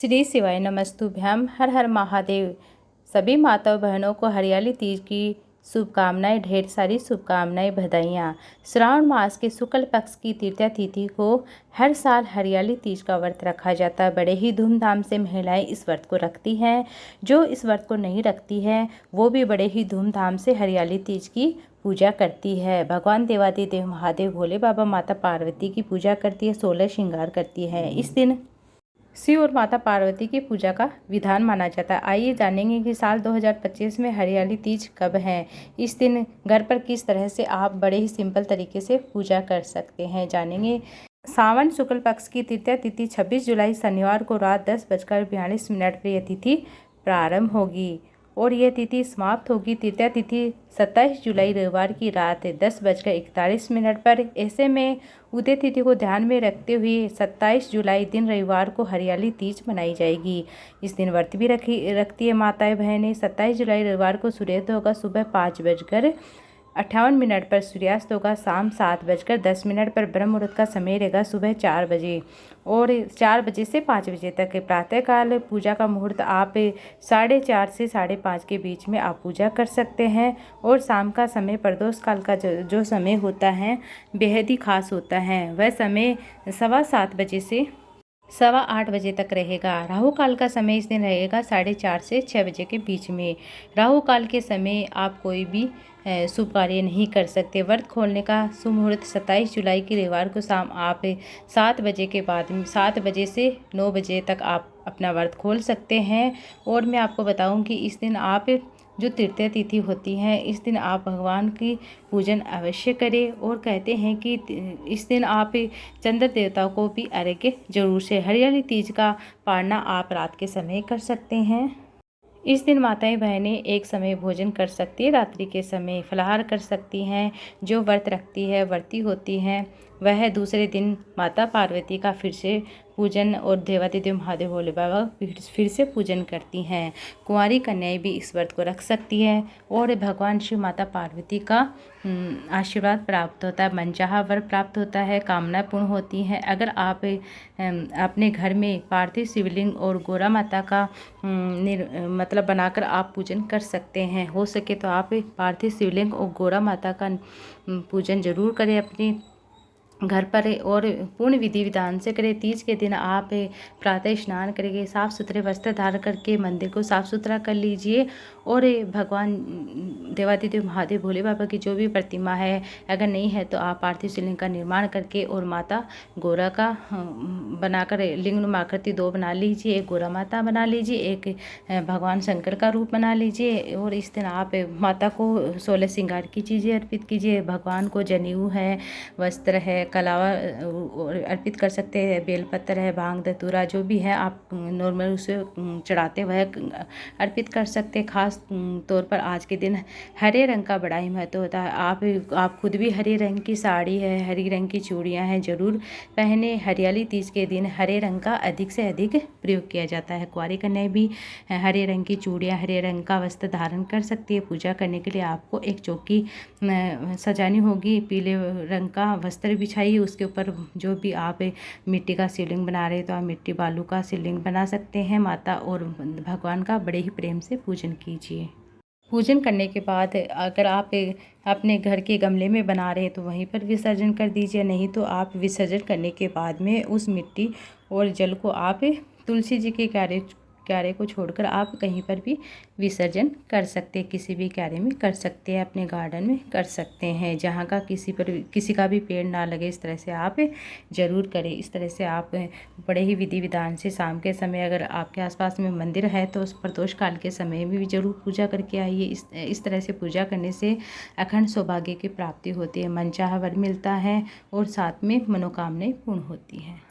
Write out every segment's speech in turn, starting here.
श्री शिवाय नमस्तुभ्याम। हर हर महादेव। सभी माताओं बहनों को हरियाली तीज की शुभकामनाएं, ढेर सारी शुभकामनाएं, बधाइयाँ। श्रावण मास के शुक्ल पक्ष की तृतीया तिथि को हर साल हरियाली तीज का व्रत रखा जाता है। बड़े ही धूमधाम से महिलाएं इस व्रत को रखती हैं। जो इस व्रत को नहीं रखती है वो भी बड़े ही धूमधाम से हरियाली तीज की पूजा करती है। भगवान देवादिदेव महादेव भोले बाबा माता पार्वती की पूजा करती है, 16 श्रृंगार करती है। इस दिन शिव और माता पार्वती की पूजा का विधान माना जाता है। आइए जानेंगे कि साल 2025 में हरियाली तीज कब है। इस दिन घर पर किस तरह से आप बड़े ही सिंपल तरीके से पूजा कर सकते हैं, जानेंगे। सावन शुक्ल पक्ष की तृतीया तिथि 26 जुलाई शनिवार को रात 10:42 पर यह तिथि प्रारंभ होगी और यह तिथि समाप्त होगी तृतीया तिथि 27 जुलाई रविवार की रात 10:41 पर। ऐसे में उदय तिथि को ध्यान में रखते हुए 27 जुलाई दिन रविवार को हरियाली तीज मनाई जाएगी। इस दिन व्रत भी रखती है माताएं बहनें। 27 जुलाई रविवार को सूर्योदय होगा सुबह 5:58 पर, सूर्यास्त होगा शाम 7:10 पर। ब्रह्म मुहूर्त का समय रहेगा सुबह 4 बजे और 4 बजे से 5 बजे तक। प्रातःकाल पूजा का मुहूर्त आप 4:30 से 5:30 के बीच में आप पूजा कर सकते हैं और शाम का समय प्रदोष काल का जो समय होता है बेहद ही खास होता है। वह समय 7:15 बजे से 7:15 बजे तक रहेगा। राहु काल का समय इस दिन रहेगा 4:30 से 6 बजे के बीच में। राहु काल के समय आप कोई भी शुभ कार्य नहीं कर सकते। व्रत खोलने का शुभ मुहूर्त 27 जुलाई की रविवार को शाम आप 7 बजे के बाद 7 बजे से 9 बजे तक आप अपना व्रत खोल सकते हैं। और मैं आपको बताऊं कि इस दिन आप जो तृतीया तिथि होती है इस दिन आप भगवान की पूजन अवश्य करें और कहते हैं कि इस दिन आप चंद्र देवता को भी अर्घ्य जरूर से। हरियाली तीज का पारना आप रात के समय कर सकते हैं। इस दिन माताएं बहनें एक समय भोजन कर सकती है, रात्रि के समय फलाहार कर सकती हैं। जो व्रत रखती है व्रती होती हैं वह दूसरे दिन माता पार्वती का फिर से पूजन और देवादिदेव महादेव भोले बाबा फिर से पूजन करती हैं। कुंवारी कन्याएं भी इस व्रत को रख सकती है और भगवान शिव माता पार्वती का आशीर्वाद प्राप्त होता है, मनचाहा वर प्राप्त होता है, कामना पूर्ण होती है। अगर आप अपने घर में पार्थिव शिवलिंग और गौरा माता का मतलब बनाकर आप पूजन कर सकते हैं। हो सके तो आप पार्थिव शिवलिंग और गौरा माता का पूजन जरूर करें अपने घर पर और पूर्ण विधि विधान से करें। तीज के दिन आप प्रातः स्नान करेंगे, साफ़ सुथरे वस्त्र धारण करके मंदिर को साफ़ सुथरा कर लीजिए और भगवान देवादिदेव महादेव भोले बाबा की जो भी प्रतिमा है अगर नहीं है तो आप पार्थिव शिवलिंग का निर्माण करके और माता गौरा का बनाकर लिंग आकृति 2 बना लीजिए। एक गौरा माता बना लीजिए, एक भगवान शंकर का रूप बना लीजिए और इस दिन आप माता को 16 श्रृंगार की चीज़ें अर्पित कीजिए। भगवान को जनेऊ है, वस्त्र है, कलावा अर्पित कर सकते हैं, बेलपत्र है, भांग धतूरा जो भी है आप नॉर्मल उसे चढ़ाते वह अर्पित कर सकते हैं। खास तौर पर आज के दिन हरे रंग का बड़ा ही महत्व होता है। आप खुद भी हरे रंग की साड़ी है, हरी रंग की चूड़ियां हैं जरूर पहने। हरियाली तीज के दिन हरे रंग का अधिक से अधिक प्रयोग किया जाता है। कुंवारी कन्याएं भी हरे रंग की चूड़ियां, हरे रंग का वस्त्र धारण कर सकती है। पूजा करने के लिए आपको एक चौकी सजानी होगी, पीले रंग का वस्त्र बिछाइए, उसके ऊपर जो भी आप मिट्टी का शिवलिंग बना रहे हैं तो आप मिट्टी बालू का शिवलिंग बना सकते हैं। माता और भगवान का बड़े ही प्रेम से पूजन कीजिए। पूजन करने के बाद अगर आप अपने घर के गमले में बना रहे हैं तो वहीं पर विसर्जन कर दीजिए, नहीं तो आप विसर्जन करने के बाद में उस मिट्टी और जल को आप तुलसी जी के क्यारे को छोड़कर आप कहीं पर भी विसर्जन कर सकते हैं। किसी भी क्यारे में कर सकते हैं, अपने गार्डन में कर सकते हैं, जहाँ का किसी का भी पेड़ ना लगे। इस तरह से आप ज़रूर करें। इस तरह से आप बड़े ही विधि विधान से शाम के समय अगर आपके आसपास में मंदिर है तो उस प्रदोष काल के समय में भी ज़रूर पूजा करके आइए। इस तरह से पूजा करने से अखंड सौभाग्य की प्राप्ति होती है, मनचाहा वर मिलता है और साथ में मनोकामनाएं पूर्ण होती हैं।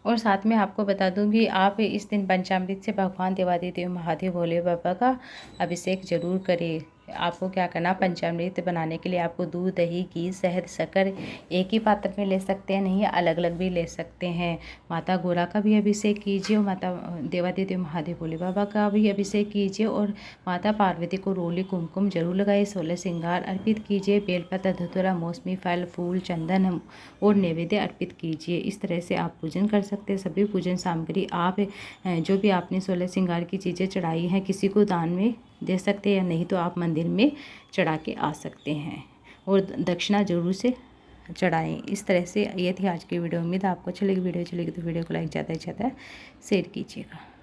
और साथ में आपको बता दूंगी आप इस दिन पंचामृत से भगवान देवादिदेव महादेव भोले बाबा का अभिषेक जरूर करें। आपको क्या करना, पंचामृत बनाने के लिए आपको दूध, दही, घी, शहद, शक्कर एक ही पात्र में ले सकते हैं, नहीं अलग अलग भी ले सकते हैं। माता गोरा का भी अभिषेक कीजिए और माता देवादिदेव महादेव भोले बाबा का भी अभिषेक कीजिए और माता पार्वती को रोली कुमकुम जरूर लगाइए। 16 श्रृंगार अर्पित कीजिए। बेलपत्र, धतूरा, मौसमी फल, फूल, चंदन और नैवेद्य अर्पित कीजिए। इस तरह से आप पूजन कर सकते हैं। सभी पूजन सामग्री आप जो भी आपने 16 श्रृंगार की चीज़ें चढ़ाई हैं किसी को दान में दे सकते हैं, या नहीं तो आप मंदिर में चढ़ा के आ सकते हैं और दक्षिणा जरूर से चढ़ाएं। इस तरह से ये थी आज की वीडियो। उम्मीद आपको अच्छी लगी। वीडियो अच्छी लगी तो वीडियो को लाइक ज़्यादा से ज़्यादा शेयर कीजिएगा।